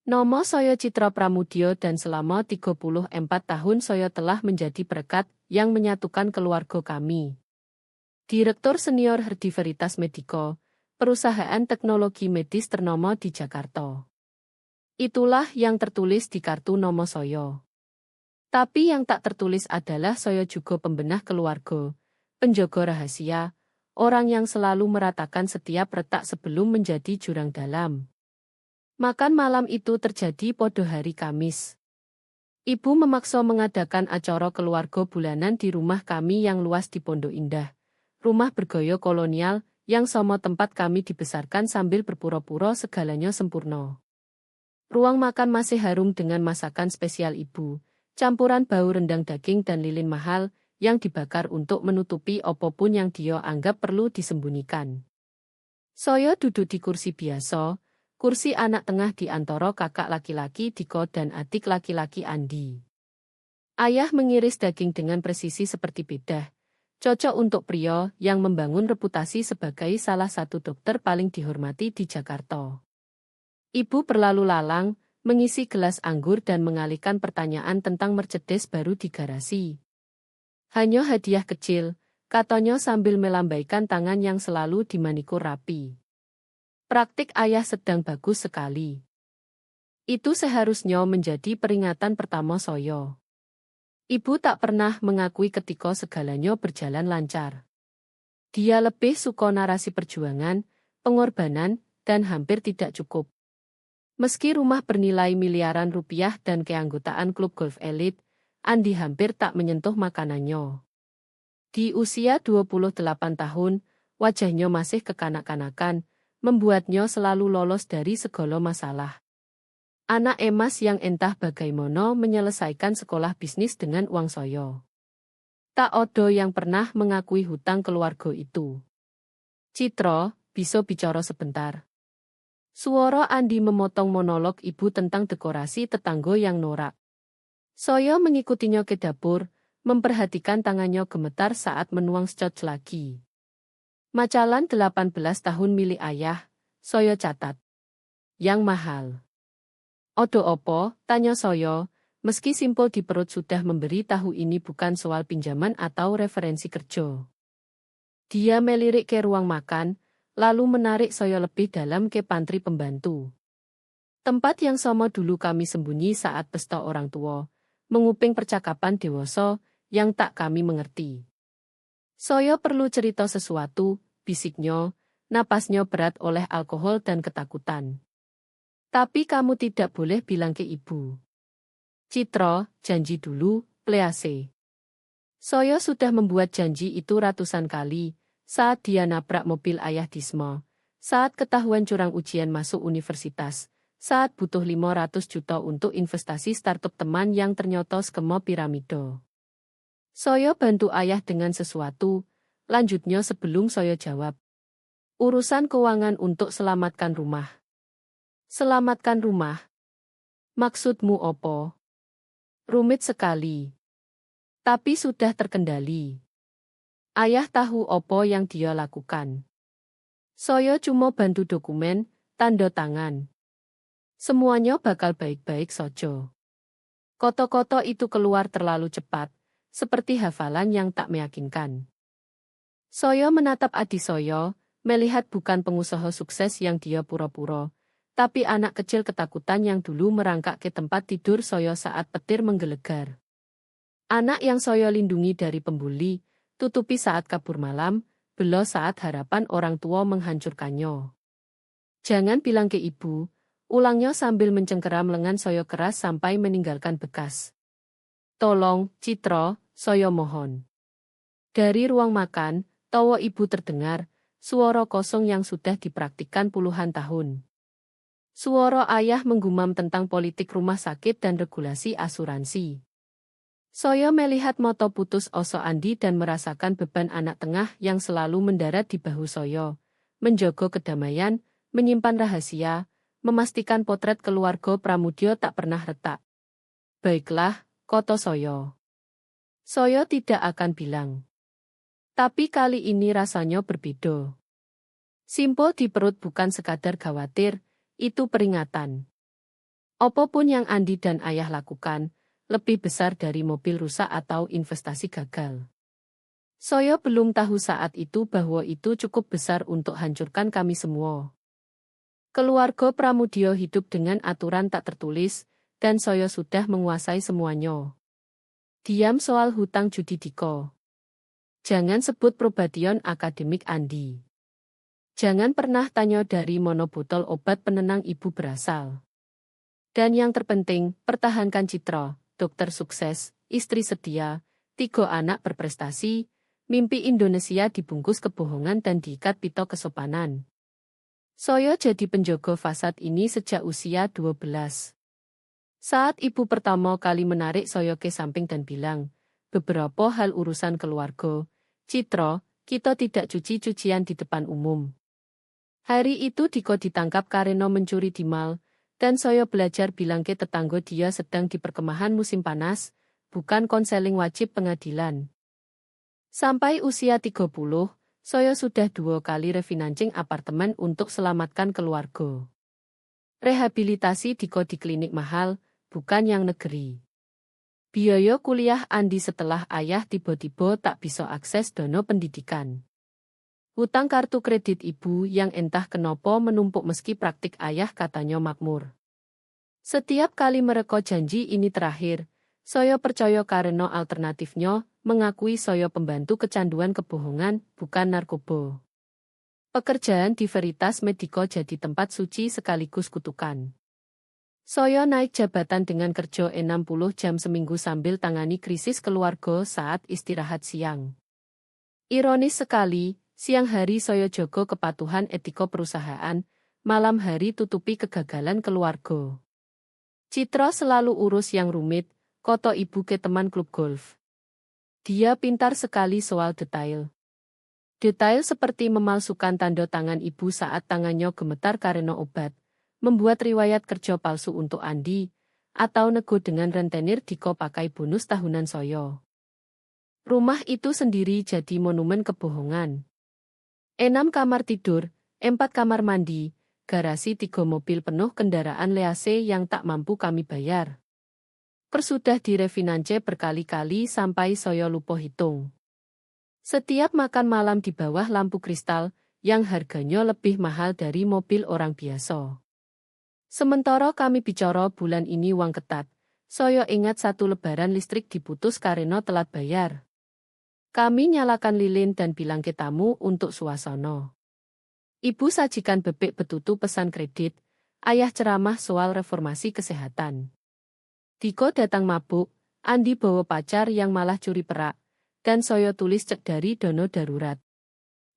Nomo saya Citra Pramudya dan selama 34 tahun saya telah menjadi perekat yang menyatukan keluarga kami. Direktur Senior Herdi Veritas Medico, perusahaan teknologi medis ternama di Jakarta. Itulah yang tertulis di kartu nomo saya. Tapi yang tak tertulis adalah saya juga pembenah keluarga, penjaga rahasia, orang yang selalu meratakan setiap retak sebelum menjadi jurang dalam. Makan malam itu terjadi pada hari Kamis. Ibu memaksa mengadakan acara keluarga bulanan di rumah kami yang luas di Pondok Indah. Rumah bergaya kolonial yang sama tempat kami dibesarkan sambil berpura-pura segalanya sempurna. Ruang makan masih harum dengan masakan spesial ibu, campuran bau rendang daging dan lilin mahal yang dibakar untuk menutupi apapun yang dia anggap perlu disembunyikan. Saya duduk di kursi biasa, kursi anak tengah di antara kakak laki-laki Diko dan adik laki-laki Andi. Ayah mengiris daging dengan presisi seperti bedah, cocok untuk pria yang membangun reputasi sebagai salah satu dokter paling dihormati di Jakarta. Ibu berlalu lalang, mengisi gelas anggur dan mengalihkan pertanyaan tentang Mercedes baru di garasi. Hanya hadiah kecil, katanya sambil melambaikan tangan yang selalu dimanikur rapi. Praktik ayah sedang bagus sekali. Itu seharusnya menjadi peringatan pertama saya. Ibu tak pernah mengakui ketika segalanya berjalan lancar. Dia lebih suka narasi perjuangan, pengorbanan, dan hampir tidak cukup. Meski rumah bernilai miliaran rupiah dan keanggotaan klub golf elit, Andi hampir tak menyentuh makanannya. Di usia 28 tahun, wajahnya masih kekanak-kanakan, membuatnya selalu lolos dari segala masalah. Anak emas yang entah bagaimana menyelesaikan sekolah bisnis dengan uang saya. Tak ada yang pernah mengakui hutang keluarga itu. Citra, bisa bicara sebentar? Suara Andi memotong monolog ibu tentang dekorasi tetangga yang norak. Saya mengikutinya ke dapur, memperhatikan tangannya gemetar saat menuang scotch lagi. Macalan 18 tahun milik ayah, saya catat. Yang mahal. Odo opo, tanya saya, meski simpel di perut sudah memberi tahu ini bukan soal pinjaman atau referensi kerja. Dia melirik ke ruang makan, lalu menarik saya lebih dalam ke pantry pembantu. Tempat yang sama dulu kami sembunyi saat pesta orang tua, menguping percakapan dewasa yang tak kami mengerti. Saya perlu cerita sesuatu, bisiknya, napasnya berat oleh alkohol dan ketakutan. Tapi kamu tidak boleh bilang ke ibu. Citra, janji dulu, please. Saya sudah membuat janji itu ratusan kali, saat dia nabrak mobil ayah Disma, saat ketahuan curang ujian masuk universitas, saat butuh 500 juta untuk investasi startup teman yang ternyata skema piramida. Saya bantu ayah dengan sesuatu, lanjutnya sebelum saya jawab. Urusan keuangan untuk selamatkan rumah. Selamatkan rumah? Maksudmu opo? Rumit sekali. Tapi sudah terkendali. Ayah tahu opo yang dia lakukan. Saya cuma bantu dokumen, tanda tangan. Semuanya bakal baik-baik saja. Koto-koto itu keluar terlalu cepat, seperti hafalan yang tak meyakinkan. Saya menatap adik saya, melihat bukan pengusaha sukses yang dia pura-pura, tapi anak kecil ketakutan yang dulu merangkak ke tempat tidur saya saat petir menggelegar. Anak yang saya lindungi dari pembuli, tutupi saat kabur malam, belo saat harapan orang tua menghancurkannya. Jangan bilang ke ibu, ulangnya sambil mencengkeram lengan saya keras sampai meninggalkan bekas. Tolong, Citra, saya mohon. Dari ruang makan, tawa ibu terdengar, suara kosong yang sudah dipraktikkan puluhan tahun. Suara ayah menggumam tentang politik rumah sakit dan regulasi asuransi. Saya melihat moto putus asa Andi dan merasakan beban anak tengah yang selalu mendarat di bahu saya, menjaga kedamaian, menyimpan rahasia, memastikan potret keluarga Pramudya tak pernah retak. Baiklah, kata saya. Saya tidak akan bilang. Tapi kali ini rasanya berbeda. Simpul di perut bukan sekadar khawatir, itu peringatan. Apapun yang Andi dan ayah lakukan, lebih besar dari mobil rusak atau investasi gagal. Saya belum tahu saat itu bahwa itu cukup besar untuk hancurkan kami semua. Keluarga Pramudya hidup dengan aturan tak tertulis, dan saya sudah menguasai semuanya. Diam soal hutang judi Diko. Jangan sebut probation akademik Andi. Jangan pernah tanya dari mana botol obat penenang ibu berasal. Dan yang terpenting, pertahankan citra, dokter sukses, istri setia, 3 anak berprestasi, mimpi Indonesia dibungkus kebohongan dan diikat pita kesopanan. Saya jadi penjaga fasad ini sejak usia 12. Saat ibu pertama kali menarik saya ke samping dan bilang, beberapa hal urusan keluarga, citra, kita tidak cuci-cucian di depan umum. Hari itu Diko ditangkap karena mencuri di mal, dan saya belajar bilang ke tetangga dia sedang di perkemahan musim panas, bukan konseling wajib pengadilan. Sampai usia 30, saya sudah 2 kali refinancing apartemen untuk selamatkan keluarga. Rehabilitasi Diko di klinik mahal, bukan yang negeri. Biaya kuliah Andi setelah ayah tiba-tiba tak bisa akses dana pendidikan. Hutang kartu kredit ibu yang entah kenapa menumpuk meski praktik ayah katanya makmur. Setiap kali mereka janji ini terakhir, saya percaya karena alternatifnya mengakui saya pembantu kecanduan kebohongan, bukan narkoba. Pekerjaan di Veritas Medico jadi tempat suci sekaligus kutukan. Saya naik jabatan dengan kerja 60 jam seminggu sambil tangani krisis keluarga saat istirahat siang. Ironis sekali, siang hari saya jaga kepatuhan etika perusahaan, malam hari tutupi kegagalan keluarga. Citra selalu urus yang rumit, koto ibu ke teman klub golf. Dia pintar sekali soal detail. Detail seperti memalsukan tanda tangan ibu saat tangannya gemetar karena obat, membuat riwayat kerja palsu untuk Andi, atau nego dengan rentenir Diko pakai bonus tahunan saya. Rumah itu sendiri jadi monumen kebohongan. 6 kamar tidur, 4 kamar mandi, garasi 3 mobil penuh kendaraan lease yang tak mampu kami bayar. Persudah direfinance berkali-kali sampai saya lupa hitung. Setiap makan malam di bawah lampu kristal, yang harganya lebih mahal dari mobil orang biasa. Sementara kami bicara bulan ini uang ketat, saya ingat satu lebaran listrik diputus karena telat bayar. Kami nyalakan lilin dan bilang ke tamu untuk suasana. Ibu sajikan bebek betutu pesan kredit, ayah ceramah soal reformasi kesehatan. Diko datang mabuk, Andi bawa pacar yang malah curi perak, dan saya tulis cek dari dana darurat.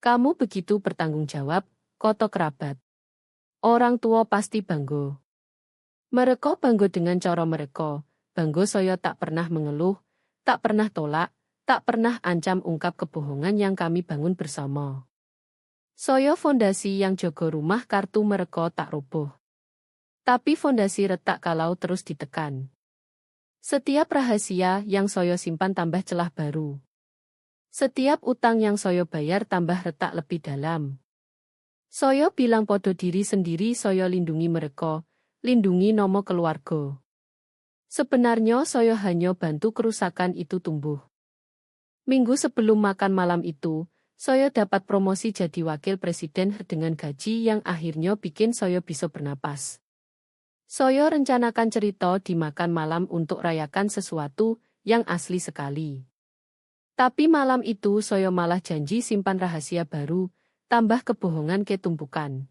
Kamu begitu bertanggung jawab, koto kerabat. Orang tua pasti bangga. Mereka bangga dengan cara mereka, bangga saya tak pernah mengeluh, tak pernah tolak, tak pernah ancam ungkap kebohongan yang kami bangun bersama. Saya fondasi yang jaga rumah kartu mereka tak roboh. Tapi fondasi retak kalau terus ditekan. Setiap rahasia yang saya simpan tambah celah baru. Setiap utang yang saya bayar tambah retak lebih dalam. Saya bilang podo diri sendiri saya lindungi mereka, lindungi nama keluarga. Sebenarnya saya hanya bantu kerusakan itu tumbuh. Minggu sebelum makan malam itu, saya dapat promosi jadi wakil presiden dengan gaji yang akhirnya bikin saya bisa bernapas. Saya rencanakan cerita di makan malam untuk rayakan sesuatu yang asli sekali. Tapi malam itu saya malah janji simpan rahasia baru, tambah kebohongan ketumpukan.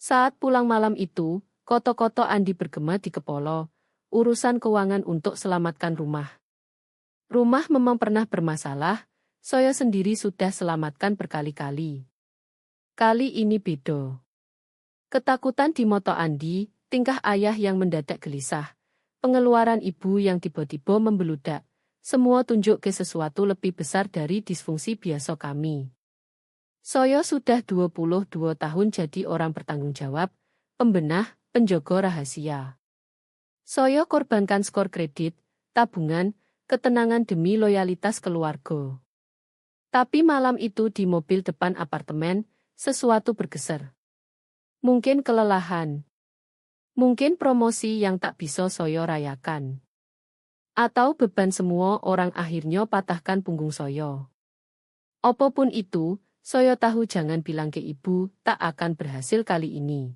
Saat pulang malam itu, koto-koto Andi bergema di kepala, urusan keuangan untuk selamatkan rumah. Rumah memang pernah bermasalah, saya sendiri sudah selamatkan berkali-kali. Kali ini beda. Ketakutan di mata Andi, tingkah ayah yang mendadak gelisah, pengeluaran ibu yang tiba-tiba membeludak, semua tunjuk ke sesuatu lebih besar dari disfungsi biasa kami. Saya sudah 22 tahun jadi orang bertanggung jawab, pembenah, penjaga rahasia. Saya korbankan skor kredit, tabungan, ketenangan demi loyalitas keluarga. Tapi malam itu di mobil depan apartemen, sesuatu bergeser. Mungkin kelelahan. Mungkin promosi yang tak bisa soyo rayakan. Atau beban semua orang akhirnya patahkan punggung soyo. Apapun itu, soyo tahu jangan bilang ke ibu, tak akan berhasil kali ini.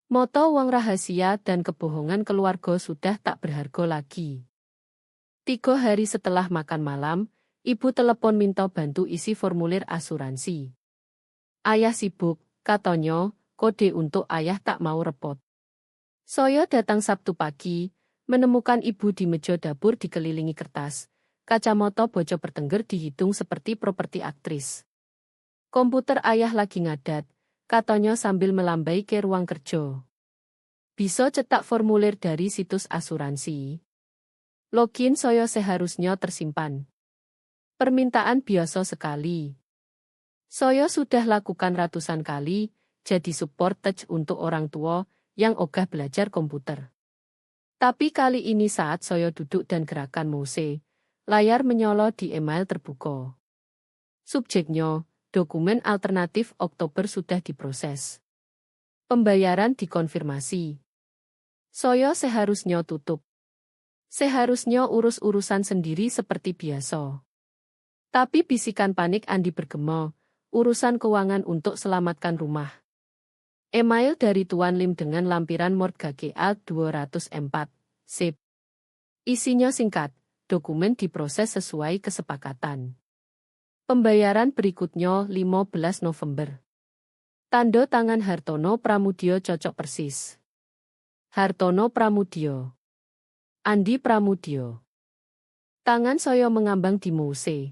Moto uang rahasia dan kebohongan keluarga sudah tak berharga lagi. 3 hari setelah makan malam, ibu telepon minta bantu isi formulir asuransi. Ayah sibuk, katanya, kode untuk ayah tak mau repot. Soyo datang Sabtu pagi, menemukan ibu di meja dapur dikelilingi kertas. Kacamata bojo bertengger dihitung seperti properti aktris. Komputer ayah lagi ngadat, katanya sambil melambai ke ruang kerja. Bisa cetak formulir dari situs asuransi. Login soyo seharusnya tersimpan. Permintaan biasa sekali. Soyo sudah lakukan ratusan kali, jadi support touch untuk orang tua yang ogah belajar komputer. Tapi kali ini saat Soyo duduk dan gerakan mouse, layar menyolo di email terbuka. Subjeknya, dokumen alternatif Oktober sudah diproses. Pembayaran dikonfirmasi. Soyo seharusnya tutup. Seharusnya urus-urusan sendiri seperti biasa. Tapi bisikan panik Andi bergema, urusan keuangan untuk selamatkan rumah. Email dari Tuan Lim dengan lampiran mortgage Alt 204. Sip. Isinya singkat, dokumen diproses sesuai kesepakatan. Pembayaran berikutnya 15 November. Tanda tangan Hartono Pramudya cocok persis. Hartono Pramudya. Andi Pramudya. Tangan Soyo mengambang di mouse.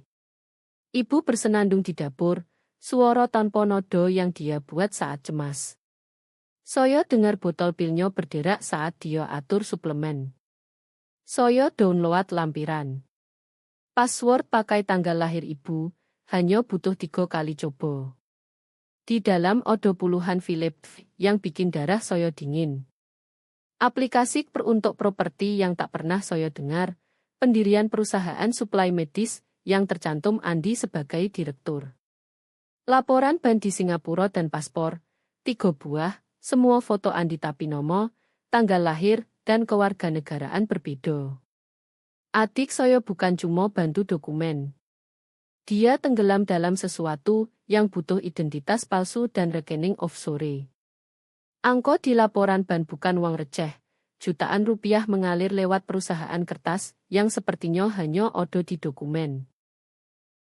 Ibu bersenandung di dapur, suara tanpa nodo yang dia buat saat cemas. Soyo dengar botol pilnya berderak saat dia atur suplemen. Soyo download lampiran. Password pakai tanggal lahir ibu, hanya butuh 3 kali coba. Di dalam ada puluhan Philip yang bikin darah Soyo dingin. Aplikasi untuk properti yang tak pernah Soyo dengar, pendirian perusahaan suplai medis yang tercantum Andi sebagai direktur. Laporan ban di Singapura dan paspor, 3 buah. Semua foto Andi tapi nomo, tanggal lahir, dan kewarganegaraan berbeda. Adik Soyo bukan cuma bantu dokumen. Dia tenggelam dalam sesuatu yang butuh identitas palsu dan rekening offshore. Angko di laporan ban bukan uang receh, jutaan rupiah mengalir lewat perusahaan kertas yang sepertinya hanya ada di dokumen.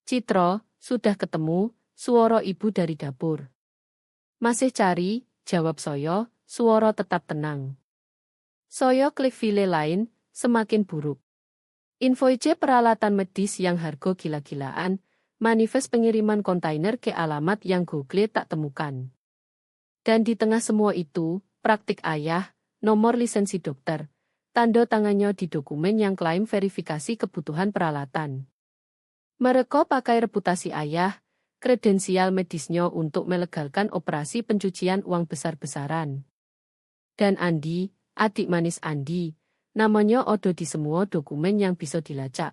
Citra, sudah ketemu, suara ibu dari dapur. Masih cari? Jawab Soyo, suara tetap tenang. Soyo klik file lain, semakin buruk. Invoice peralatan medis yang harga gila-gilaan, manifest pengiriman kontainer ke alamat yang Google tak temukan. Dan di tengah semua itu, praktik ayah, nomor lisensi dokter, tanda tangannya di dokumen yang klaim verifikasi kebutuhan peralatan. Mereka pakai reputasi ayah, kredensial medisnya untuk melegalkan operasi pencucian uang besar-besaran. Dan Andi, adik manis Andi, namanya ada di semua dokumen yang bisa dilacak.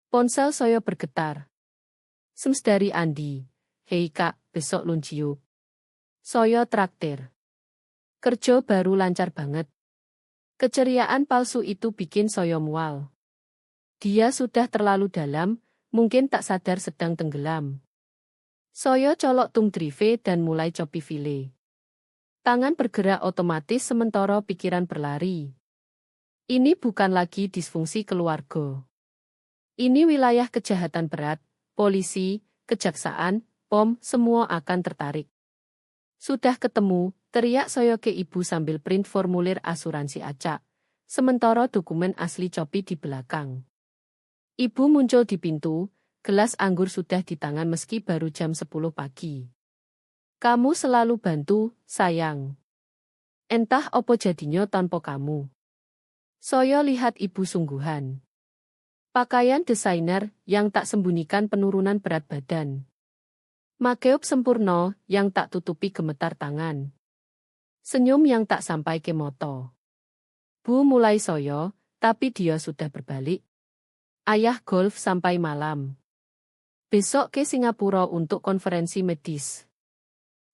Ponsel Soyo bergetar. Sems dari Andi. Hei kak, besok lunch yuk. Soyo traktir. Kerja baru lancar banget. Keceriaan palsu itu bikin Soyo mual. Dia sudah terlalu dalam, mungkin tak sadar sedang tenggelam. Soyo colok tung drive dan mulai copi file. Tangan bergerak otomatis sementara pikiran berlari. Ini bukan lagi disfungsi keluarga. Ini wilayah kejahatan berat, polisi, kejaksaan, POM, semua akan tertarik. Sudah ketemu, teriak Soyo ke ibu sambil print formulir asuransi acak, sementara dokumen asli copi di belakang. Ibu muncul di pintu. Gelas anggur sudah di tangan meski baru jam 10 pagi. Kamu selalu bantu, sayang. Entah apa jadinya tanpa kamu. Soyo lihat ibu sungguhan. Pakaian desainer yang tak sembunyikan penurunan berat badan. Makeup sempurna yang tak tutupi gemetar tangan. Senyum yang tak sampai ke moto. Bu mulai Soyo, tapi dia sudah berbalik. Ayah golf sampai malam. Besok ke Singapura untuk konferensi medis.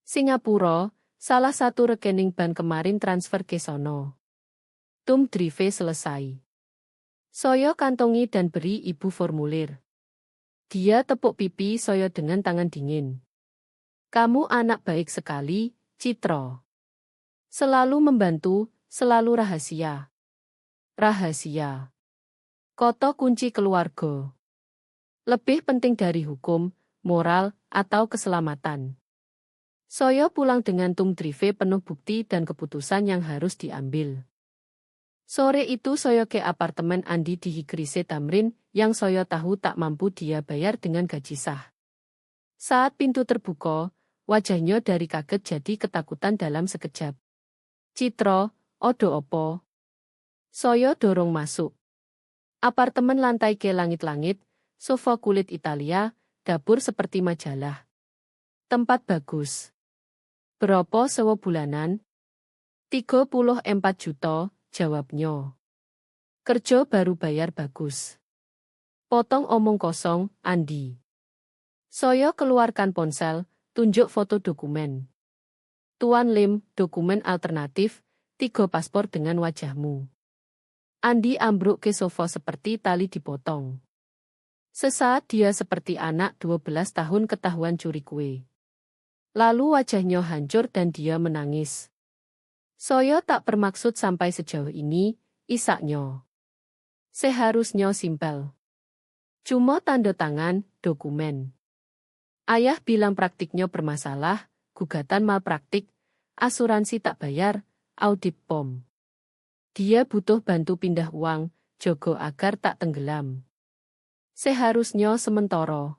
Singapura, Salah satu rekening bank kemarin transfer ke sono. Tum drive selesai. Saya kantongi dan beri ibu formulir. Dia tepuk pipi saya dengan tangan dingin. Kamu anak baik sekali, Citro. Selalu membantu, selalu rahasia. Rahasia. Koto kunci keluarga. Lebih penting dari hukum, moral, atau keselamatan. Saya pulang dengan tum drive penuh bukti dan keputusan yang harus diambil. Sore itu saya ke apartemen Andi di Higrise Tamrin yang saya tahu tak mampu dia bayar dengan gaji sah. Saat pintu terbuka, wajahnya dari kaget jadi ketakutan dalam sekejap. Citro, odo opo? Saya dorong masuk. Apartemen lantai ke langit-langit, sofa kulit Italia, dapur seperti majalah. Tempat bagus. Berapa sewa bulanan? 34 juta, jawabnya. Kerja baru bayar bagus. Potong omong kosong, Andi. Saya keluarkan ponsel, tunjuk foto dokumen. Tuan Lim, dokumen alternatif, 3 paspor dengan wajahmu. Andi ambruk ke sofa seperti tali dipotong. Sesaat dia seperti anak 12 tahun ketahuan curi kue. Lalu wajahnya hancur dan dia menangis. Saya tak bermaksud sampai sejauh ini, isaknya. Seharusnya simpel. Cuma tanda tangan, dokumen. Ayah bilang praktiknya bermasalah, gugatan malpraktik, asuransi tak bayar, audit POM. Dia butuh bantu pindah uang, jogo agar tak tenggelam. Seharusnya sementara.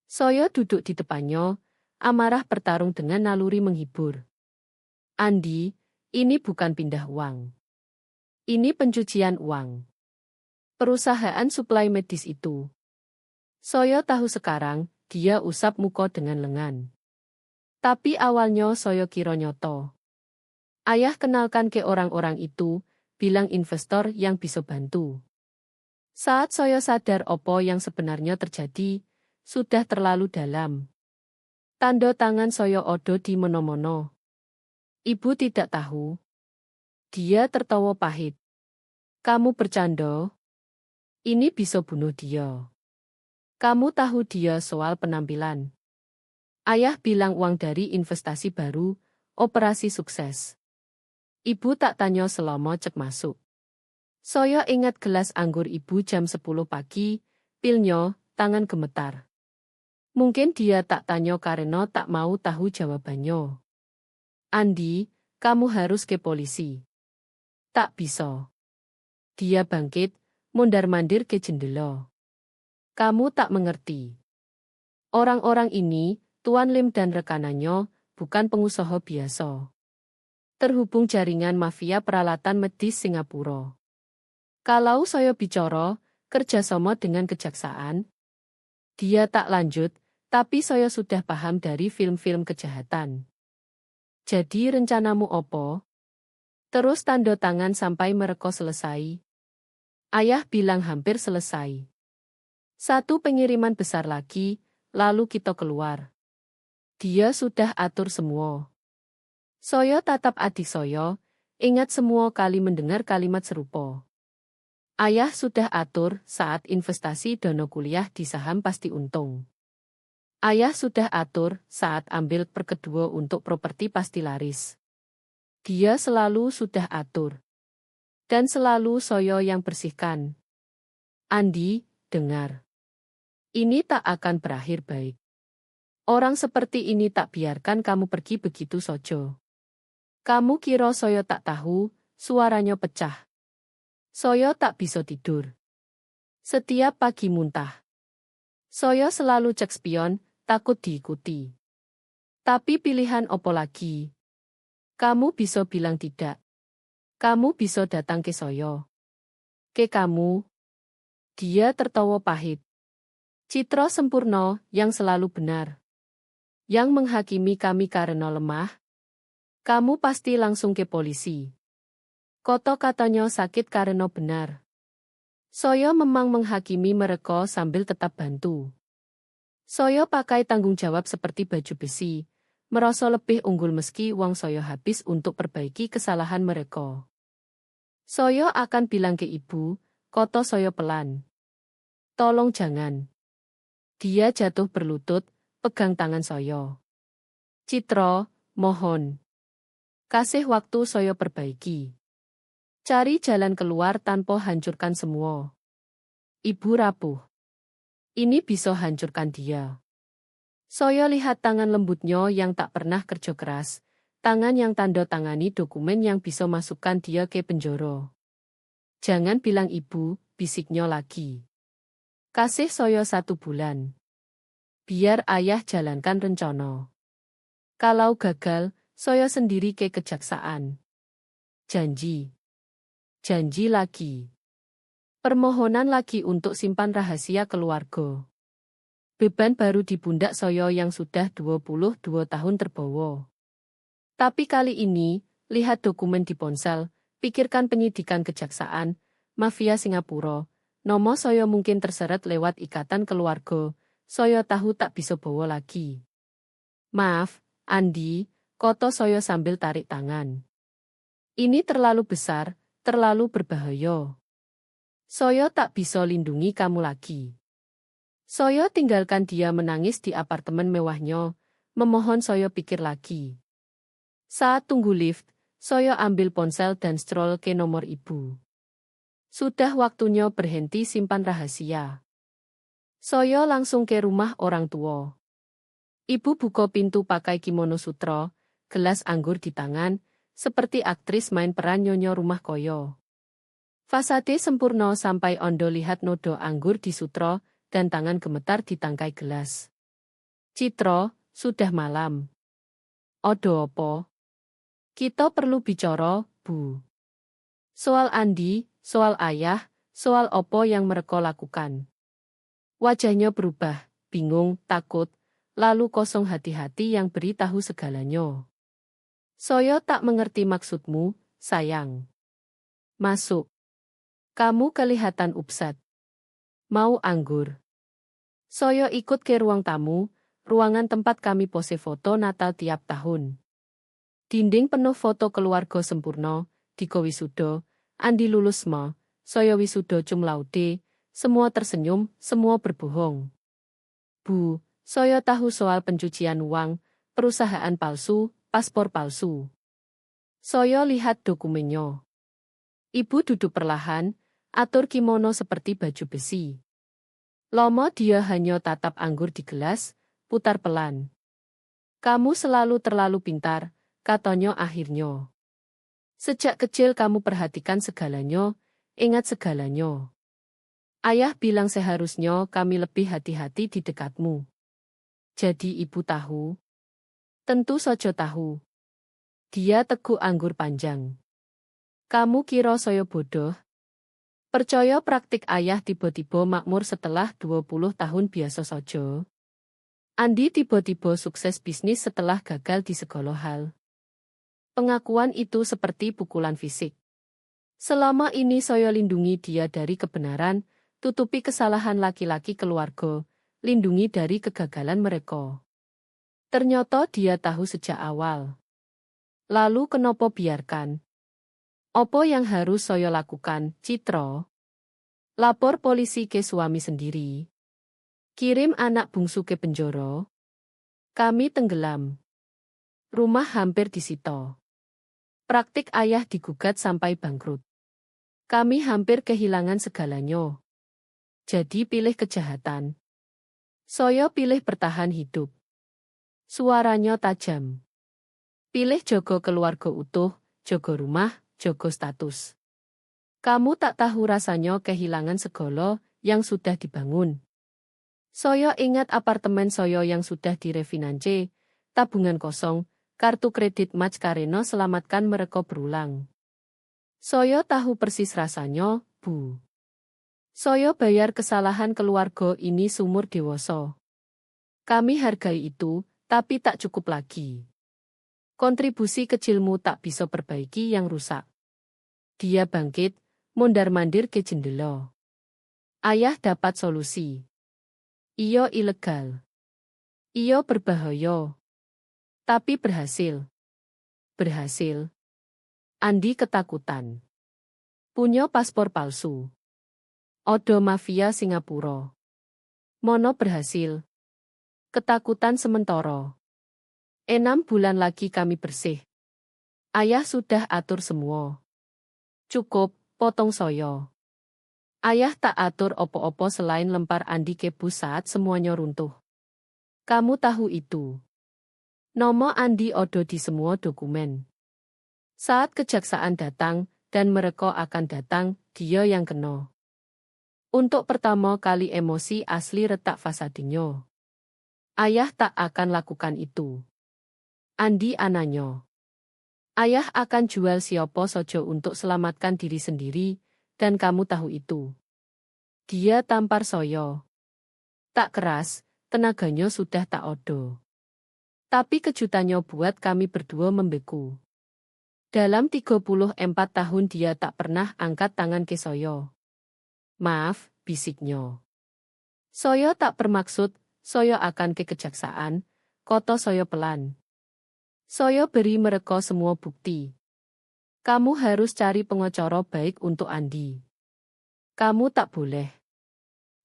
Saya duduk di depannya, amarah bertarung dengan naluri menghibur. Andi, ini bukan pindah uang. Ini pencucian uang. Perusahaan suplai medis itu. Saya tahu sekarang, dia usap muka dengan lengan. Tapi awalnya saya kira nyoto. Ayah kenalkan ke orang-orang itu, bilang investor yang bisa bantu. Saat saya sadar apa yang sebenarnya terjadi, sudah terlalu dalam. Tanda tangan saya odo di mono-mono. Ibu tidak tahu. Dia tertawa pahit. Kamu bercanda? Ini bisa bunuh dia. Kamu tahu dia soal penampilan. Ayah bilang uang dari investasi baru, operasi sukses. Ibu tak tanya selama cek masuk. Saya ingat gelas anggur ibu jam 10 pagi, pilnya, tangan gemetar. Mungkin dia tak tanya karena tak mau tahu jawabannya. Andi, kamu harus ke polisi. Tak bisa. Dia bangkit, mondar-mandir ke jendela. Kamu tak mengerti. Orang-orang ini, Tuan Lim dan rekanannya, bukan pengusaha biasa. Terhubung jaringan mafia peralatan medis Singapura. Kalau saya bicara, kerjasama dengan kejaksaan, dia tak lanjut, tapi saya sudah paham dari film-film kejahatan. Jadi rencanamu opo? Terus tanda tangan sampai mereka selesai. Ayah bilang hampir selesai. Satu pengiriman besar lagi, lalu kita keluar. Dia sudah atur semua. Saya tatap adik saya, ingat semua kali mendengar kalimat serupa. Ayah sudah atur saat investasi dana kuliah di saham pasti untung. Ayah sudah atur saat ambil perkedua untuk properti pasti laris. Dia selalu sudah atur. Dan selalu saya yang bersihkan. Andi, dengar. Ini tak akan berakhir baik. Orang seperti ini tak biarkan kamu pergi begitu saja. Kamu kira saya tak tahu, suaranya pecah. Saya tak bisa tidur. Setiap pagi muntah. Saya selalu cek spion, takut diikuti. Tapi pilihan opo lagi? Kamu bisa bilang tidak. Kamu bisa datang ke saya. Ke kamu. Dia tertawa pahit. Citra sempurna yang selalu benar. Yang menghakimi kami karena lemah. Kamu pasti langsung ke polisi. Koto katanya sakit karena benar. Saya memang menghakimi mereka sambil tetap bantu. Saya pakai tanggung jawab seperti baju besi, merasa lebih unggul meski uang saya habis untuk perbaiki kesalahan mereka. Saya akan bilang ke ibu, kata saya pelan. Tolong jangan. Dia jatuh berlutut, pegang tangan saya. Citra, mohon. Kasih waktu saya perbaiki. Cari jalan keluar tanpa hancurkan semua. Ibu rapuh. Ini bisa hancurkan dia. Saya lihat tangan lembutnya yang tak pernah kerja keras, tangan yang tanda tangani dokumen yang bisa masukkan dia ke penjara. Jangan bilang ibu, bisiknya lagi. Kasih saya 1 bulan. Biar ayah jalankan rencana. Kalau gagal, saya sendiri ke kejaksaan. Janji. Janji lagi. Permohonan lagi untuk simpan rahasia keluarga. Beban baru di pundak saya yang sudah 22 tahun terbawa. Tapi kali ini, lihat dokumen di ponsel, pikirkan penyidikan kejaksaan, mafia Singapura, nomor saya mungkin terseret lewat ikatan keluarga, saya tahu tak bisa bawa lagi. Maaf, Andi, kata saya sambil tarik tangan. Ini terlalu besar, terlalu berbahaya. Saya tak bisa lindungi kamu lagi. Saya tinggalkan dia menangis di apartemen mewahnya, memohon saya pikir lagi. Saat tunggu lift, saya ambil ponsel dan scroll ke nomor ibu. Sudah waktunya berhenti simpan rahasia. Saya langsung ke rumah orang tua. Ibu buka pintu pakai kimono sutra, gelas anggur di tangan, seperti aktris main peran nyonya rumah koyo. Fasade sempurna sampai ondo lihat nodo anggur di sutra dan tangan gemetar di tangkai gelas. Citra, sudah malam. Odo opo? Kita perlu bicara, Bu. Soal Andi, soal ayah, soal opo yang mereka lakukan. Wajahnya berubah, bingung, takut, lalu kosong hati-hati yang beritahu segalanya. Saya tak mengerti maksudmu, sayang. Masuk. Kamu kelihatan upset. Mau anggur? Saya ikut ke ruang tamu, ruangan tempat kami pose foto Natal tiap tahun. Dinding penuh foto keluarga sempurna, Diko wisuda, Andi lulus SMA, saya wisuda cum laude, semua tersenyum, semua berbohong. Bu, saya tahu soal pencucian uang, perusahaan palsu, paspor palsu. Saya lihat dokumennya. Ibu duduk perlahan, atur kimono seperti baju besi. Lama dia hanya tatap anggur di gelas, putar pelan. Kamu selalu terlalu pintar, katanya akhirnya. Sejak kecil kamu perhatikan segalanya, ingat segalanya. Ayah bilang seharusnya kami lebih hati-hati di dekatmu. Jadi ibu tahu? Tentu saja tahu. Dia teguk anggur panjang. Kamu kira saya bodoh? Percaya praktik ayah tiba-tiba makmur setelah 20 tahun biasa saja? Andi tiba-tiba sukses bisnis setelah gagal di segala hal. Pengakuan itu seperti pukulan fisik. Selama ini saya lindungi dia dari kebenaran, tutupi kesalahan laki-laki keluarga, lindungi dari kegagalan mereka. Ternyata dia tahu sejak awal. Lalu kenapa biarkan? Apa yang harus saya lakukan, Citra? Lapor polisi ke suami sendiri. Kirim anak bungsu ke penjara. Kami tenggelam. Rumah hampir disita. Praktik ayah digugat sampai bangkrut. Kami hampir kehilangan segalanya. Jadi pilih kejahatan. Saya pilih bertahan hidup. Suaranya tajam. Pilih jaga keluarga utuh, jaga rumah, jaga status. Kamu tak tahu rasanya kehilangan segala yang sudah dibangun. Saya ingat apartemen saya yang sudah direfinance, tabungan kosong, kartu kredit match karena selamatkan mereka berulang. Saya tahu persis rasanya, Bu. Saya bayar kesalahan keluarga ini sumur dewasa. Kami hargai itu, tapi tak cukup lagi. Kontribusi kecilmu tak bisa perbaiki yang rusak. Dia bangkit, mondar-mandir ke jendela. Ayah dapat solusi. Iyo ilegal. Iyo berbahaya. Tapi berhasil. Berhasil. Andi ketakutan. Punya paspor palsu. Odo mafia Singapura. Mono berhasil. Ketakutan sementara. 6 bulan lagi kami bersih. Ayah sudah atur semua. Cukup, potong soyo. Ayah tak atur opo-opo selain lempar Andi ke bus saat semuanya runtuh. Kamu tahu itu. Nomo Andi Odo di semua dokumen. Saat kejaksaan datang, dan mereka akan datang, dia yang kena. Untuk pertama kali emosi asli retak fasadenya. Ayah tak akan lakukan itu. Andi anaknya. Ayah akan jual siopo sojo untuk selamatkan diri sendiri, dan kamu tahu itu. Dia tampar soyo. Tak keras, tenaganya sudah tak odo. Tapi kejutannya buat kami berdua membeku. Dalam 34 tahun dia tak pernah angkat tangan ke soyo. Maaf, bisiknya. Soyo tak bermaksud, soyo akan ke kejaksaan, koto soyo pelan. Soyo beri mereka semua bukti. Kamu harus cari pengacara baik untuk Andi. Kamu tak boleh.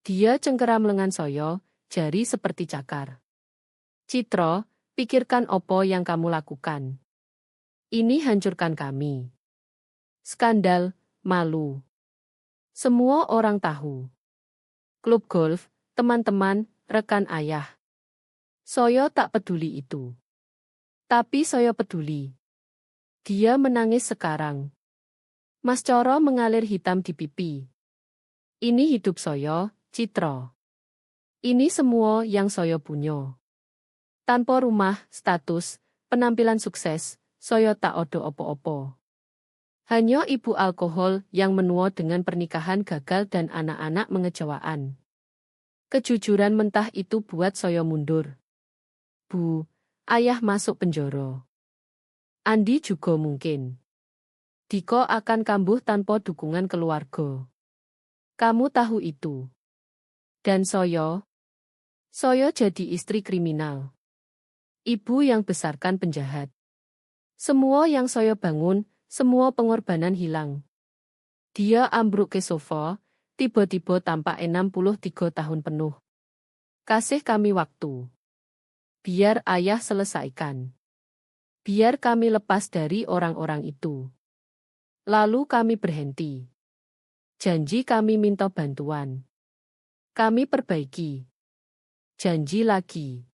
Dia cengkeram lengan soyo, jari seperti cakar. Citro, pikirkan opo yang kamu lakukan. Ini hancurkan kami. Skandal, malu. Semua orang tahu. Klub golf, teman-teman, rekan ayah. Soyo tak peduli itu. Tapi Soyo peduli. Dia menangis sekarang. Mas Coro mengalir hitam di pipi. Ini hidup Soyo, Citro. Ini semua yang Soyo punya. Tanpa rumah, status, penampilan sukses, Soyo tak odo opo-opo. Hanya ibu alkohol yang menua dengan pernikahan gagal dan anak-anak mengejawaan. Kejujuran mentah itu buat Soyo mundur. Bu, ayah masuk penjara. Andi juga mungkin. Diko akan kambuh tanpa dukungan keluarga. Kamu tahu itu. Dan Soyo? Soyo jadi istri kriminal. Ibu yang besarkan penjahat. Semua yang Soyo bangun, semua pengorbanan hilang. Dia ambruk ke sofa, tiba-tiba tampak 63 tahun penuh. Kasih kami waktu. Biar ayah selesaikan. Biar kami lepas dari orang-orang itu. Lalu kami berhenti. Janji kami minta bantuan. Kami perbaiki. Janji lagi.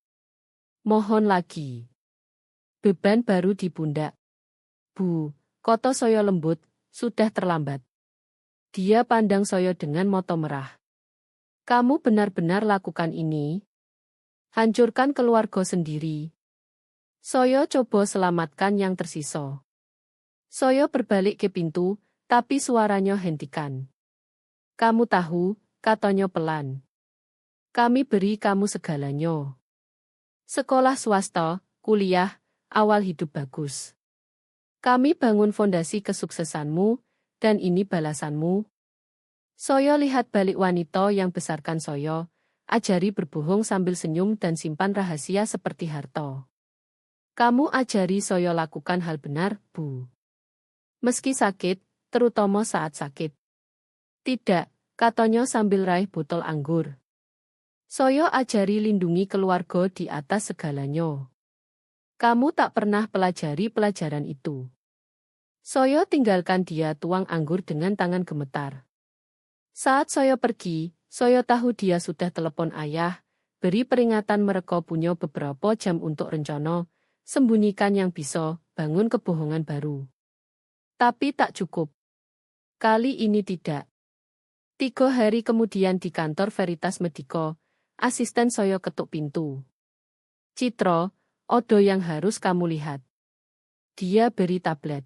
Mohon lagi. Beban baru di pundak. Bu, koto Soyo lembut, sudah terlambat. Dia pandang Soyo dengan mata merah. Kamu benar-benar lakukan ini? Hancurkan keluarga sendiri. Soyo coba selamatkan yang tersisa. Soyo berbalik ke pintu, tapi suaranya hentikan. Kamu tahu, katanya pelan. Kami beri kamu segalanya. Sekolah swasta, kuliah, awal hidup bagus. Kami bangun fondasi kesuksesanmu, dan ini balasanmu. Soyo lihat balik wanita yang besarkan Soyo, ajari berbohong sambil senyum dan simpan rahasia seperti harta. Kamu ajari Soyo lakukan hal benar, Bu. Meski sakit, terutama saat sakit. Tidak, katanya sambil raih botol anggur. Soyo ajari lindungi keluarga di atas segalanya. Kamu tak pernah pelajari pelajaran itu. Soyo tinggalkan dia tuang anggur dengan tangan gemetar. Saat Soyo pergi, Soyo tahu dia sudah telepon ayah, beri peringatan mereka punya beberapa jam untuk rencana, sembunyikan yang bisa, bangun kebohongan baru. Tapi tak cukup. Kali ini tidak. 3 hari kemudian di kantor Veritas Medico, asisten Soyo ketuk pintu. Citro, Odo yang harus kamu lihat. Dia beri tablet.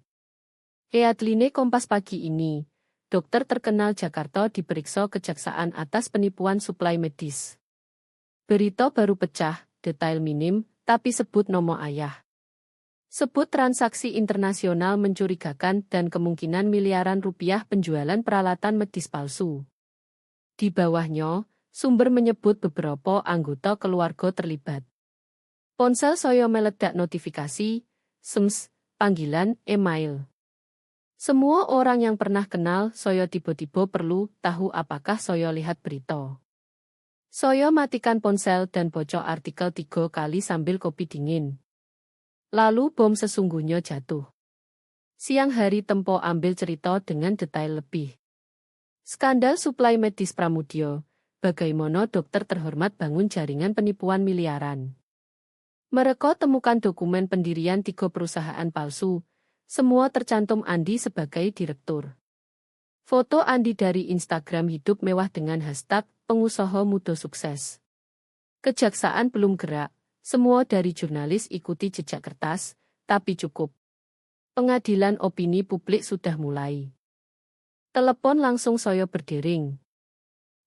Headline Kompas pagi ini, dokter terkenal Jakarta diperiksa kejaksaan atas penipuan suplai medis. Berita baru pecah, detail minim, tapi sebut nomor ayah. Sebut transaksi internasional mencurigakan dan kemungkinan miliaran rupiah penjualan peralatan medis palsu. Di bawahnya, sumber menyebut beberapa anggota keluarga terlibat. Ponsel saya meledak notifikasi, SMS, panggilan, email. Semua orang yang pernah kenal saya tiba-tiba perlu tahu apakah saya lihat berita. Saya matikan ponsel dan baca artikel 3 kali sambil kopi dingin. Lalu bom sesungguhnya jatuh. Siang hari Tempo ambil cerita dengan detail lebih. Skandal suplai medis Pramudia, bagaimana dokter terhormat bangun jaringan penipuan miliaran. Mereka temukan dokumen pendirian 3 perusahaan palsu, semua tercantum Andi sebagai direktur. Foto Andi dari Instagram hidup mewah dengan hashtag pengusaha muda sukses. Kejaksaan belum gerak, semua dari jurnalis ikuti jejak kertas, tapi cukup. Pengadilan opini publik sudah mulai. Telepon langsung saya berdering.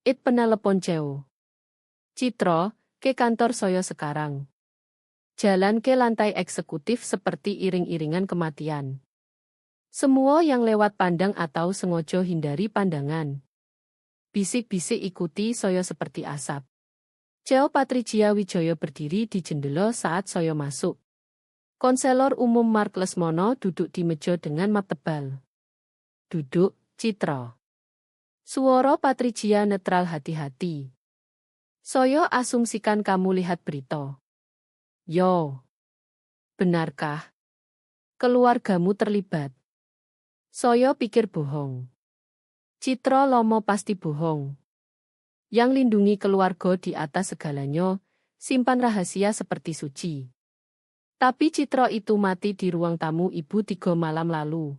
Penelepon Ceo. Citra, ke kantor saya sekarang. Jalan ke lantai eksekutif seperti iring-iringan kematian. Semua yang lewat pandang atau sengaja hindari pandangan. Bisik-bisik ikuti saya seperti asap. Ceo Patricia Wijaya berdiri di jendela saat saya masuk. Konselor umum Mark Lesmono duduk di meja dengan map tebal. Duduk, Citra. Suara Patricia netral hati-hati. Saya asumsikan kamu lihat berita. Yo. Benarkah? Keluargamu terlibat. Saya pikir bohong. Citra Lomo pasti bohong. Yang lindungi keluarga di atas segalanya, simpan rahasia seperti suci. Tapi Citra itu mati di ruang tamu ibu 3 malam lalu.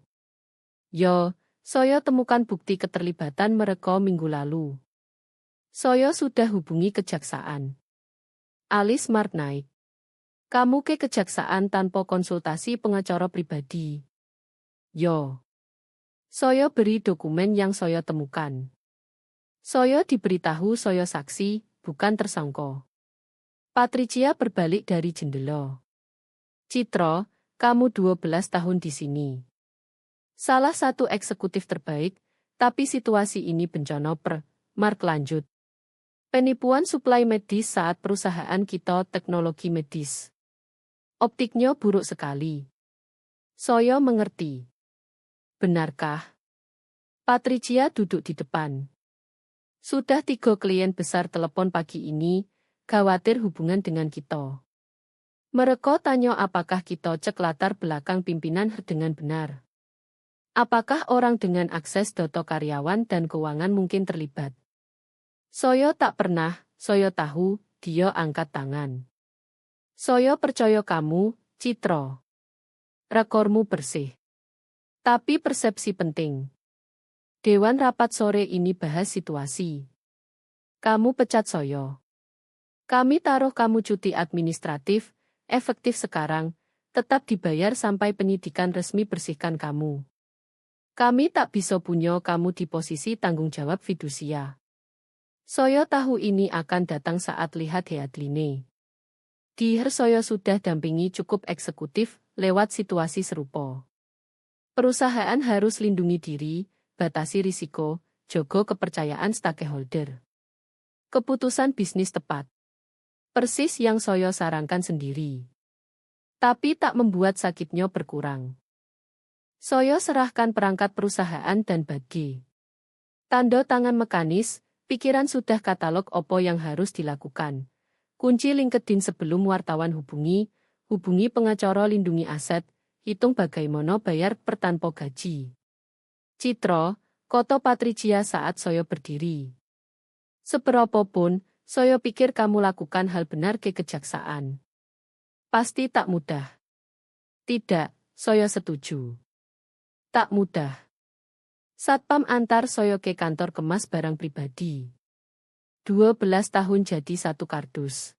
Yo, saya temukan bukti keterlibatan mereka minggu lalu. Saya sudah hubungi kejaksaan. Alis Mark naik. Kamu ke kejaksaan tanpa konsultasi pengacara pribadi. Yo. Saya beri dokumen yang saya temukan. Saya diberitahu saya saksi, bukan tersangka. Patricia berbalik dari jendela. Citra, kamu 12 tahun di sini. Salah satu eksekutif terbaik, tapi situasi ini bencana Mark lanjut. Penipuan suplai medis saat perusahaan kita teknologi medis. Optiknya buruk sekali. Saya mengerti. Benarkah? Patricia duduk di depan. Sudah 3 klien besar telepon pagi ini, khawatir hubungan dengan kita. Mereka tanya apakah kita cek latar belakang pimpinan dengan benar. Apakah orang dengan akses data karyawan dan keuangan mungkin terlibat? Saya tak pernah, saya tahu, dia angkat tangan. Saya percaya kamu, Citra. Rekormu bersih. Tapi persepsi penting. Dewan rapat sore ini bahas situasi. Kamu pecat saya. Kami taruh kamu cuti administratif, efektif sekarang, tetap dibayar sampai penyidikan resmi bersihkan kamu. Kami tak bisa punya kamu di posisi tanggung jawab fidusia. Saya tahu ini akan datang saat lihat Headline. Saya sudah dampingi cukup eksekutif lewat situasi serupa. Perusahaan harus lindungi diri, batasi risiko, jaga kepercayaan stakeholder. Keputusan bisnis tepat. Persis yang saya sarankan sendiri. Tapi tak membuat sakitnya berkurang. Saya serahkan perangkat perusahaan dan bagi. Tanda tangan mekanis, pikiran sudah katalog apa yang harus dilakukan. Kunci LinkedIn sebelum wartawan hubungi pengacara lindungi aset, hitung bagaimana bayar tanpa gaji. Citra, kata Patricia saat saya berdiri. Seberapapun, saya pikir kamu lakukan hal benar ke kejaksaan. Pasti tak mudah. Tidak, saya setuju. Tak mudah. Satpam antar saya ke kantor kemas barang pribadi. 12 tahun jadi 1 kardus.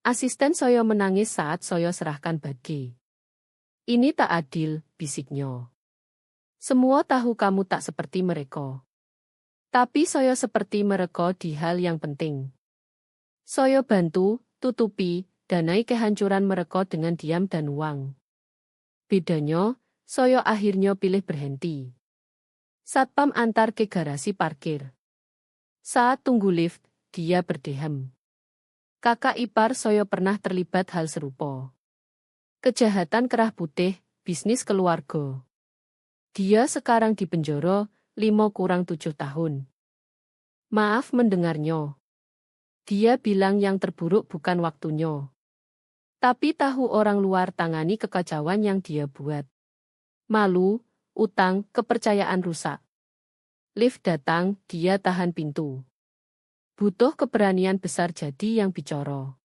Asisten saya menangis saat saya serahkan bagi. Ini tak adil, bisiknya. Semua tahu kamu tak seperti mereka. Tapi saya seperti mereka di hal yang penting. Saya bantu, tutupi, danai kehancuran mereka dengan diam dan uang. Bedanya, saya akhirnya pilih berhenti. Satpam antar ke garasi parkir. Saat tunggu lift, dia berdehem. Kakak ipar saya pernah terlibat hal serupa. Kejahatan kerah putih, bisnis keluarga. Dia sekarang di penjara, 5 + 7 tahun. Maaf mendengarnya. Dia bilang yang terburuk bukan waktunya. Tapi tahu orang luar tangani kekacauan yang dia buat. Malu, utang, kepercayaan rusak. Lift datang, dia tahan pintu. Butuh keberanian besar jadi yang bicara.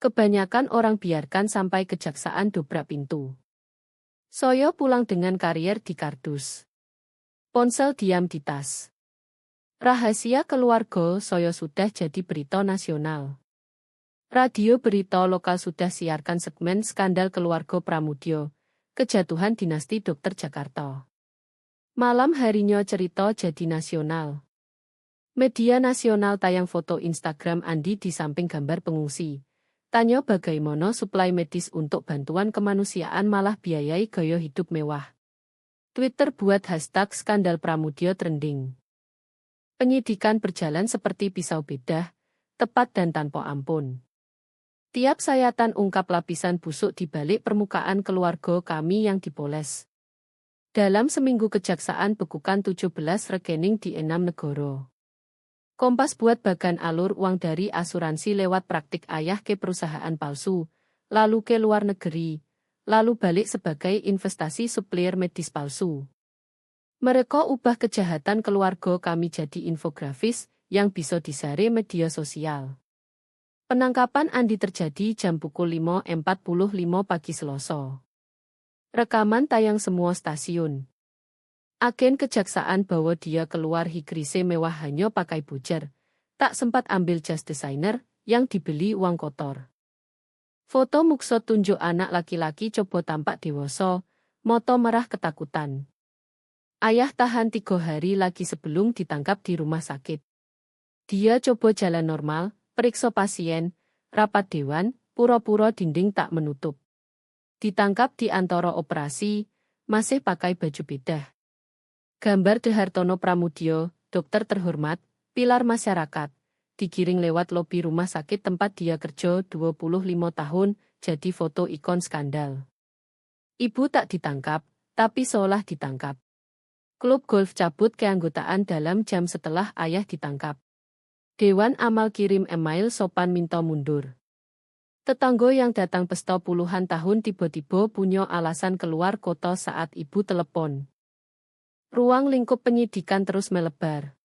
Kebanyakan orang biarkan sampai kejaksaan dobrak pintu. Saya pulang dengan karier di kardus. Ponsel diam di tas. Rahasia keluarga saya sudah jadi berita nasional. Radio berita lokal sudah siarkan segmen skandal keluarga Pramudya, kejatuhan dinasti dokter Jakarta. Malam harinya cerita jadi nasional. Media nasional tayang foto Instagram Andi di samping gambar pengungsi. Tanya bagaimana suplai medis untuk bantuan kemanusiaan malah biayai gaya hidup mewah. Twitter buat hashtag skandal Pramudya trending. Penyidikan berjalan seperti pisau bedah, tepat dan tanpa ampun. Tiap sayatan ungkap lapisan busuk di balik permukaan keluarga kami yang dipoles. Dalam seminggu kejaksaan bekukan 17 rekening di 6 negara. Kompas buat bagan alur uang dari asuransi lewat praktik ayah ke perusahaan palsu, lalu ke luar negeri, lalu balik sebagai investasi supplier medis palsu. Mereka ubah kejahatan keluarga kami jadi infografis yang bisa disare media sosial. Penangkapan Andi terjadi jam pukul 5.45 pagi Selasa. Rekaman tayang semua stasiun. Agen kejaksaan bawa dia keluar higrise mewah hanya pakai bujer. Tak sempat ambil jas desainer yang dibeli uang kotor. Foto mukso tunjuk anak laki-laki coba tampak dewasa, moto merah ketakutan. Ayah tahan 3 hari lagi sebelum ditangkap di rumah sakit. Dia coba jalan normal, periksa pasien, rapat dewan, pura-pura dinding tak menutup. Ditangkap di antara operasi, masih pakai baju bedah. Gambar Dehartono Pramudya, dokter terhormat, pilar masyarakat, digiring lewat lobi rumah sakit tempat dia kerja 25 tahun, jadi foto ikon skandal. Ibu tak ditangkap, tapi seolah ditangkap. Klub golf cabut keanggotaan dalam jam setelah ayah ditangkap. Dewan Amal kirim email sopan minta mundur. Tetangga yang datang pesta puluhan tahun tiba-tiba punya alasan keluar kota saat ibu telepon. Ruang lingkup penyidikan terus melebar.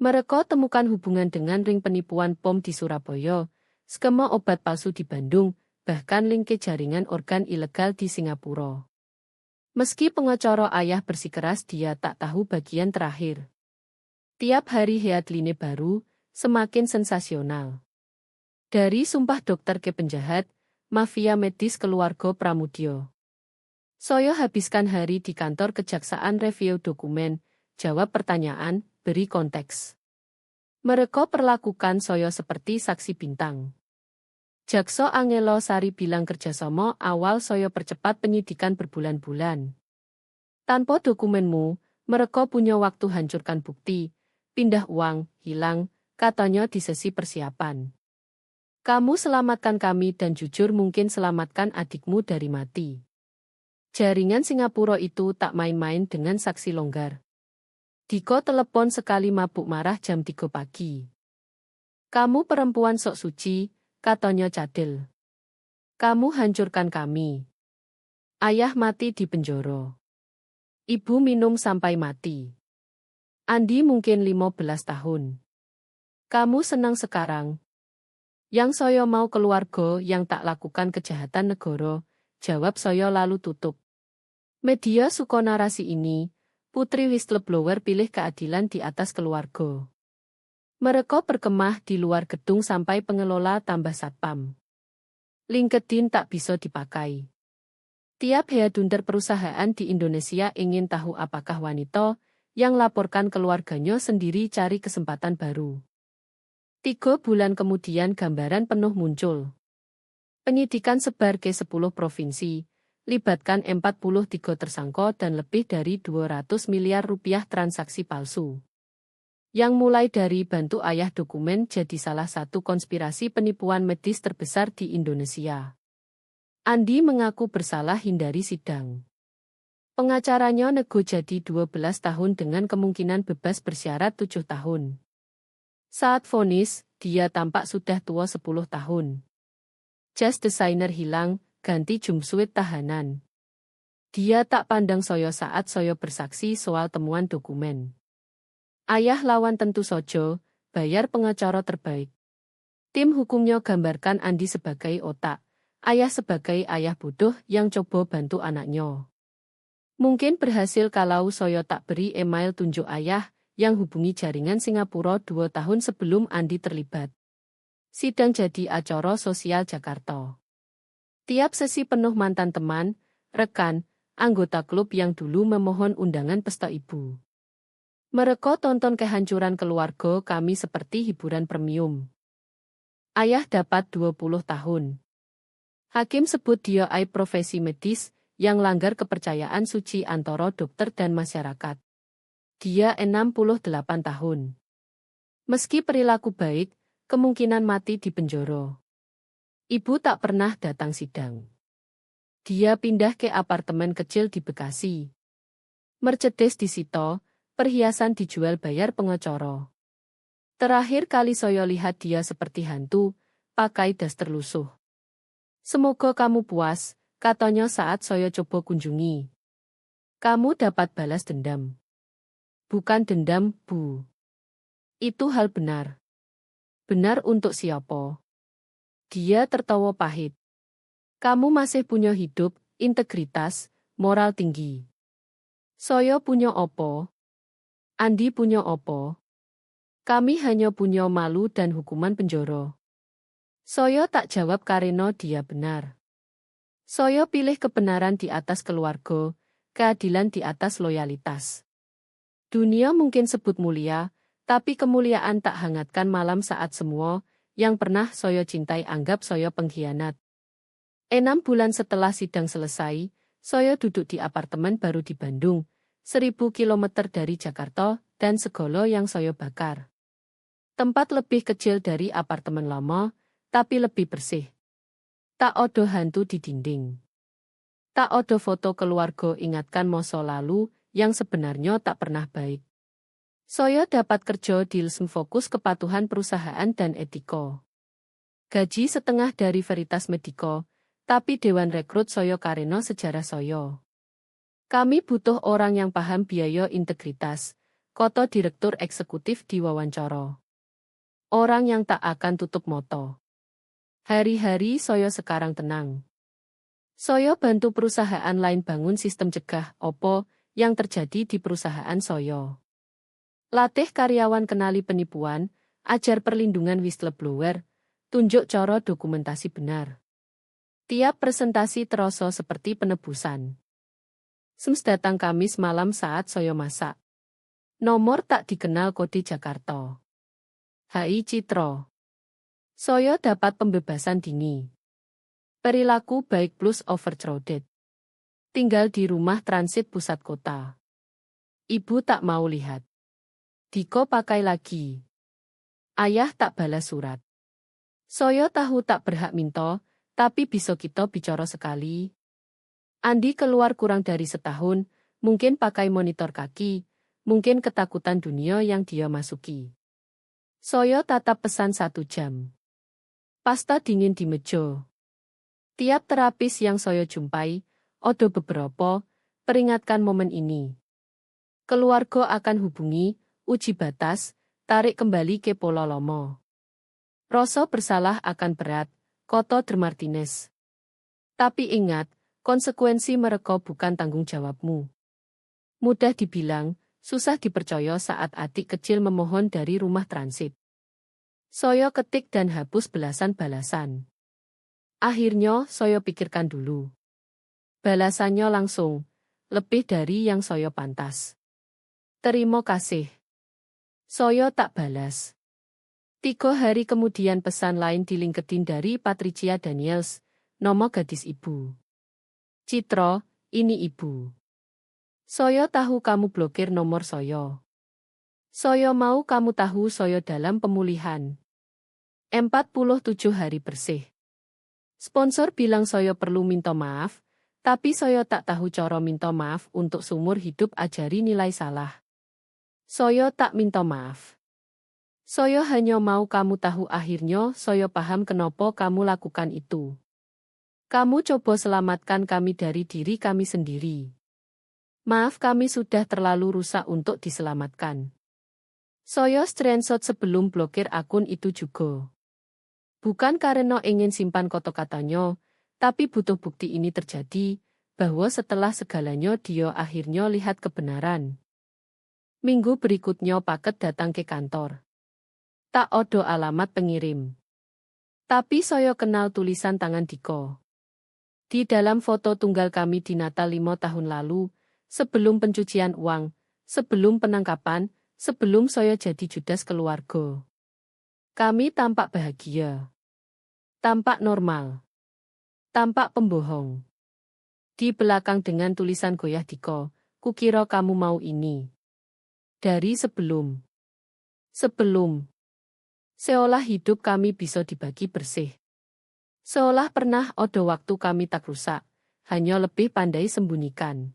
Mereka temukan hubungan dengan ring penipuan POM di Surabaya, skema obat palsu di Bandung, bahkan link ke jaringan organ ilegal di Singapura. Meski pengacara ayah bersikeras dia tak tahu bagian terakhir. Tiap hari headline baru, semakin sensasional. Dari sumpah dokter ke penjahat, mafia medis keluarga Pramudya. Saya habiskan hari di kantor kejaksaan review dokumen, jawab pertanyaan, beri konteks. Mereka perlakukan saya seperti saksi bintang. Jaksa Angelo Sari bilang kerjasama awal saya percepat penyidikan berbulan-bulan. Tanpa dokumenmu, mereka punya waktu hancurkan bukti, pindah uang, hilang, katanya di sesi persiapan. Kamu selamatkan kami dan jujur mungkin selamatkan adikmu dari mati. Jaringan Singapura itu tak main-main dengan saksi longgar. Diko telepon sekali mabuk marah jam 3 pagi. Kamu perempuan sok suci, katanya cadel. Kamu hancurkan kami. Ayah mati di penjara. Ibu minum sampai mati. Andi mungkin 15 tahun. Kamu senang sekarang? Yang saya mau keluarga yang tak lakukan kejahatan negara, jawab saya lalu tutup. Media suka narasi ini, putri whistleblower pilih keadilan di atas keluarga. Mereka berkemah di luar gedung sampai pengelola tambah satpam. LinkedIn tak bisa dipakai. Tiap headhunter perusahaan di Indonesia ingin tahu apakah wanita yang laporkan keluarganya sendiri cari kesempatan baru. 3 bulan kemudian gambaran penuh muncul. Penyidikan sebar ke 10 provinsi, libatkan 43 tersangka dan lebih dari 200 miliar rupiah transaksi palsu. Yang mulai dari bantu ayah dokumen jadi salah satu konspirasi penipuan medis terbesar di Indonesia. Andi mengaku bersalah hindari sidang. Pengacaranya nego jadi 12 tahun dengan kemungkinan bebas bersyarat 7 tahun. Saat vonis, dia tampak sudah tua 10 tahun. Jas desainer hilang, ganti jumpsuit tahanan. Dia tak pandang Soyo saat Soyo bersaksi soal temuan dokumen. Ayah lawan tentu sojo, bayar pengacara terbaik. Tim hukumnya gambarkan Andi sebagai otak, ayah sebagai ayah bodoh yang coba bantu anaknya. Mungkin berhasil kalau Soyo tak beri email tunjuk ayah yang hubungi jaringan Singapura 2 tahun sebelum Andi terlibat. Sidang jadi acara sosial Jakarta. Tiap sesi penuh mantan teman, rekan, anggota klub yang dulu memohon undangan pesta ibu. Mereka tonton kehancuran keluarga kami seperti hiburan premium. Ayah dapat 20 tahun. Hakim sebut dia aib profesi medis yang langgar kepercayaan suci antara dokter dan masyarakat. Dia 68 tahun. Meski perilaku baik, kemungkinan mati di penjara. Ibu tak pernah datang sidang. Dia pindah ke apartemen kecil di Bekasi. Mercedes disita, perhiasan dijual bayar pengacara. Terakhir kali Soyo lihat dia seperti hantu, pakai daster lusuh. Semoga kamu puas, katanya saat Soyo coba kunjungi. Kamu dapat balas dendam. Bukan dendam, Bu. Itu hal benar. Benar untuk siapa? Dia tertawa pahit. Kamu masih punya hidup, integritas, moral tinggi. Soyo punya opo? Andi punya opo? Kami hanya punya malu dan hukuman penjara. Soyo tak jawab karena dia benar. Soyo pilih kebenaran di atas keluarga, keadilan di atas loyalitas. Dunia mungkin sebut mulia, tapi kemuliaan tak hangatkan malam saat semua yang pernah Soyo cintai anggap Soyo pengkhianat. 6 bulan setelah sidang selesai, Soyo duduk di apartemen baru di Bandung, 1000 kilometer dari Jakarta, dan segala yang Soyo bakar. Tempat lebih kecil dari apartemen lama, tapi lebih bersih. Tak ada hantu di dinding. Tak ada foto keluarga ingatkan masa lalu yang sebenarnya tak pernah baik. Soyo dapat kerja di LSM fokus kepatuhan perusahaan dan etika. Gaji setengah dari Veritas Medico, tapi Dewan rekrut Soyo karena sejarah Soyo. Kami butuh orang yang paham biaya integritas, kata direktur eksekutif diwawancara. Orang yang tak akan tutup mata. Hari-hari Soyo sekarang tenang. Soyo bantu perusahaan lain bangun sistem cegah opo yang terjadi di perusahaan Soyo. Latih karyawan kenali penipuan, ajar perlindungan whistleblower, tunjuk cara dokumentasi benar. Tiap presentasi terasa seperti penebusan. Sems datang Kamis malam saat Soyo masak. Nomor tak dikenal kode Jakarta. HI Citro. Soyo dapat pembebasan dini. Perilaku baik plus overcrowded. Tinggal di rumah transit pusat kota. Ibu tak mau lihat. Diko pakai lagi. Ayah tak balas surat. Soyo tahu tak berhak minta, tapi bisa kita bicara sekali. Andi keluar kurang dari setahun, mungkin pakai monitor kaki, mungkin ketakutan dunia yang dia masuki. Soyo tatap pesan 1 jam. Pasta dingin di meja. Tiap terapis yang Soyo jumpai, ada beberapa, peringatkan momen ini. Keluarga akan hubungi, uji batas, tarik kembali ke pola lama. Rasa bersalah akan berat, kata De Martinez. Tapi ingat, konsekuensi mereka bukan tanggung jawabmu. Mudah dibilang, susah dipercaya saat adik kecil memohon dari rumah transit. Soyo ketik dan hapus belasan balasan. Akhirnya, Soyo pikirkan dulu. Balasannya langsung, lebih dari yang Soyo pantas. Terima kasih. Soyo tak balas. 3 hari kemudian pesan lain di LinkedIn dari Patricia Daniels, nama gadis ibu. Citro, ini ibu. Soyo tahu kamu blokir nomor Soyo. Saya mau kamu tahu saya dalam pemulihan. 47 hari bersih. Sponsor bilang saya perlu minta maaf, tapi saya tak tahu cara minta maaf untuk seumur hidup ajari nilai salah. Saya tak minta maaf. Saya hanya mau kamu tahu akhirnya saya paham kenapa kamu lakukan itu. Kamu coba selamatkan kami dari diri kami sendiri. Maaf kami sudah terlalu rusak untuk diselamatkan. Saya screenshot sebelum blokir akun itu juga. Bukan karena ingin simpan kata-katanya, tapi butuh bukti ini terjadi, bahwa setelah segalanya dia akhirnya lihat kebenaran. Minggu berikutnya paket datang ke kantor. Tak ada alamat pengirim. Tapi saya kenal tulisan tangan Diko. Di dalam foto tunggal kami di Natal 5 tahun lalu, sebelum pencucian uang, sebelum penangkapan, sebelum saya jadi Judas keluarga. Kami tampak bahagia. Tampak normal. Tampak pembohong. Di belakang dengan tulisan goyah Diko, kukira kamu mau ini. Dari sebelum. Sebelum. Seolah hidup kami bisa dibagi bersih. Seolah pernah ada waktu kami tak rusak, hanya lebih pandai sembunyikan.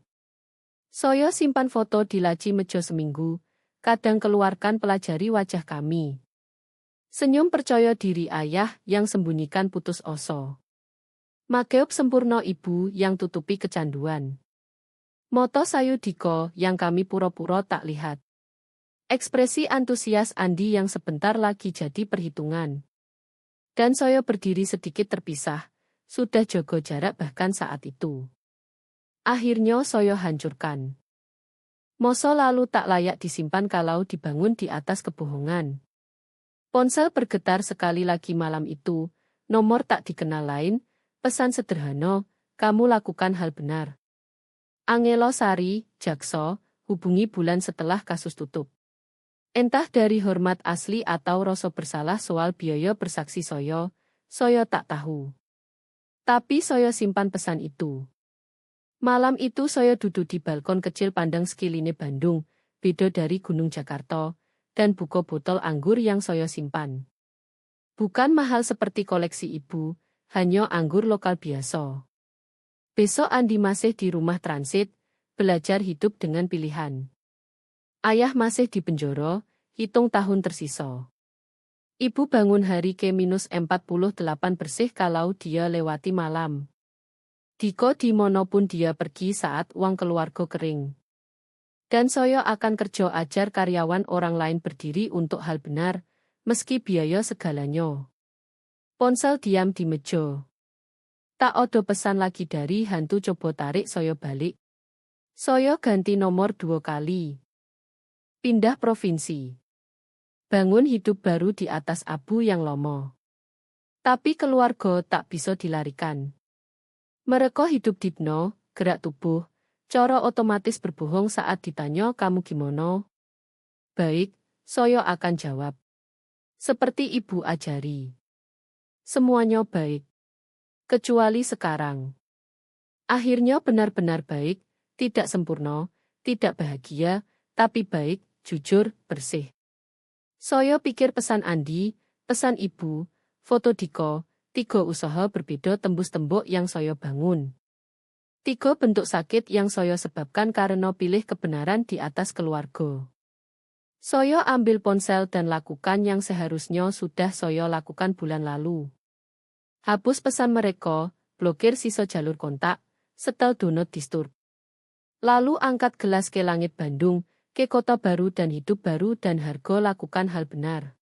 Saya simpan foto di laci meja seminggu, kadang keluarkan pelajari wajah kami. Senyum percaya diri ayah yang sembunyikan putus asa. Makeop sempurna ibu yang tutupi kecanduan. Moto sayu Diko yang kami pura-pura tak lihat. Ekspresi antusias Andi yang sebentar lagi jadi perhitungan. Dan saya berdiri sedikit terpisah, sudah jaga jarak bahkan saat itu. Akhirnya saya hancurkan. Masa lalu tak layak disimpan kalau dibangun di atas kebohongan. Ponsel bergetar sekali lagi malam itu, nomor tak dikenal lain, pesan sederhana, kamu lakukan hal benar. Angelo Sari, Jakso, hubungi bulan setelah kasus tutup. Entah dari hormat asli atau rasa bersalah soal biaya bersaksi saya tak tahu. Tapi saya simpan pesan itu. Malam itu saya duduk di balkon kecil pandang sekiline Bandung, beda dari Gunung Jakarta, dan buka botol anggur yang saya simpan. Bukan mahal seperti koleksi ibu, hanya anggur lokal biasa. Besok Andi masih di rumah transit, belajar hidup dengan pilihan. Ayah masih di penjara, hitung tahun tersisa. Ibu bangun hari ke-48 bersih kalau dia lewati malam. Diko di manapun dia pergi saat uang keluarga kering. Dan saya akan kerja ajar karyawan orang lain berdiri untuk hal benar, meski biaya segalanya. Ponsel diam di meja. Tak ada pesan lagi dari hantu coba tarik saya balik. Saya ganti nomor 2 kali. Pindah provinsi. Bangun hidup baru di atas abu yang lama. Tapi keluarga tak bisa dilarikan. Mereka hidup dipno, gerak tubuh, cara otomatis berbohong saat ditanya kamu gimana? Baik, saya akan jawab. Seperti ibu ajari. Semuanya baik. Kecuali sekarang. Akhirnya benar-benar baik, tidak sempurna, tidak bahagia, tapi baik, jujur, bersih. Saya pikir pesan Andi, pesan ibu, foto Diko, 3 usaha berbeda tembus tembok yang saya bangun. 3 bentuk sakit yang saya sebabkan karena pilih kebenaran di atas keluarga. Saya ambil ponsel dan lakukan yang seharusnya sudah saya lakukan bulan lalu. Hapus pesan mereka, blokir sisa jalur kontak, setel do not disturb. Lalu angkat gelas ke langit Bandung, ke kota baru dan hidup baru dan harga lakukan hal benar.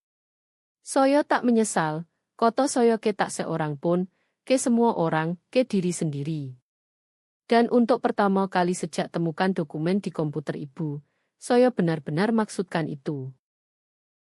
Saya tak menyesal, kota saya ke tak seorang pun, ke semua orang, ke diri sendiri. Dan untuk pertama kali sejak temukan dokumen di komputer ibu, saya benar-benar maksudkan itu.